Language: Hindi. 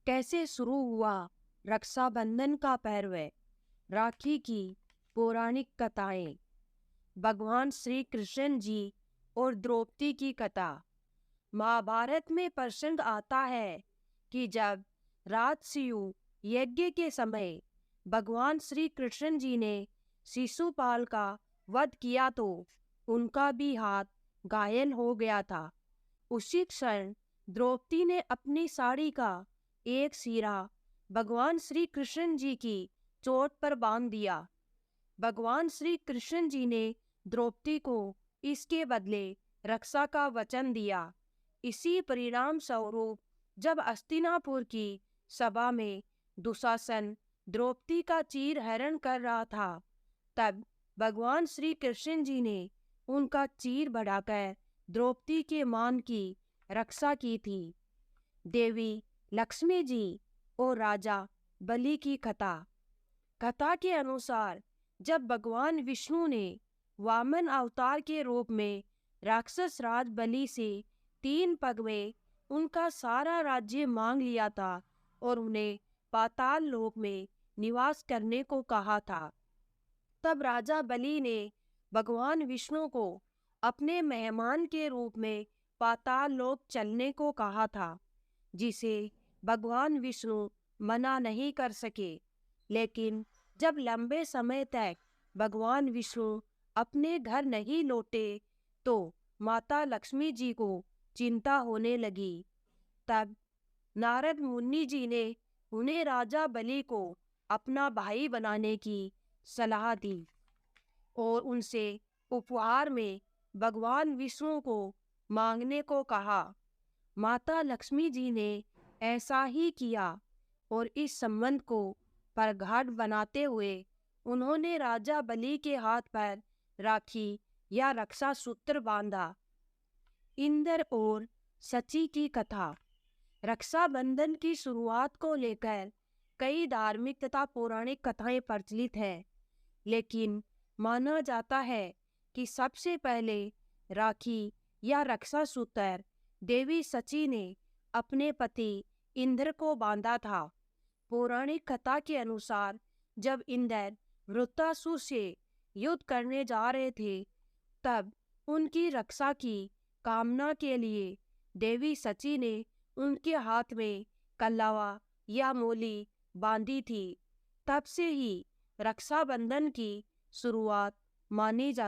कैसे शुरू हुआ रक्षाबंधन का पर्व। राखी की पौराणिक कथाएं। भगवान श्री कृष्ण जी और द्रौपदी की कथा। महाभारत में प्रसंग आता है कि जब राजसूय यज्ञ के समय भगवान श्री कृष्ण जी ने शिशुपाल का वध किया तो उनका भी हाथ घायल हो गया था। उसी क्षण द्रौपदी ने अपनी साड़ी का एक सिरा भगवान श्री कृष्ण जी की चोट पर बांध दिया। भगवान श्री कृष्ण जी ने द्रौपदी को इसके बदले रक्षा का वचन दिया। इसी परिणाम स्वरूप जब हस्तिनापुर की सभा में दुशासन द्रौपदी का चीर हरण कर रहा था, तब भगवान श्री कृष्ण जी ने उनका चीर बढ़ाकर द्रौपदी के मान की रक्षा की थी। देवी लक्ष्मी जी और राजा बलि की कथा। कथा के अनुसार जब भगवान विष्णु ने वामन अवतार के रूप में राक्षस राज बलि से 3 पग में उनका सारा राज्य मांग लिया था और उन्हें पाताल लोक में निवास करने को कहा था, तब राजा बलि ने भगवान विष्णु को अपने मेहमान के रूप में पाताल लोक चलने को कहा था, जिसे भगवान विष्णु मना नहीं कर सके। लेकिन जब लंबे समय तक भगवान विष्णु अपने घर नहीं लौटे तो माता लक्ष्मी जी को चिंता होने लगी। तब नारद मुनि जी ने उन्हें राजा बलि को अपना भाई बनाने की सलाह दी और उनसे उपहार में भगवान विष्णु को मांगने को कहा। माता लक्ष्मी जी ने ऐसा ही किया और इस संबंध को प्रगाढ़ बनाते हुए उन्होंने राजा बलि के हाथ पर राखी या रक्षा सूत्र बांधा। इंद्र और सची की कथा। रक्षाबंधन की शुरुआत को लेकर कई धार्मिक तथा पौराणिक कथाएं प्रचलित हैं, लेकिन माना जाता है कि सबसे पहले राखी या रक्षा सूत्र देवी सची ने अपने पति इंद्र को बांधा था। पौराणिक कथा के अनुसार जब इंद्र वृत्रासुर से युद्ध करने जा रहे थे, तब उनकी रक्षा की कामना के लिए देवी सची ने उनके हाथ में कल्लावा या मोली बांधी थी। तब से ही रक्षाबंधन की शुरुआत मानी जाती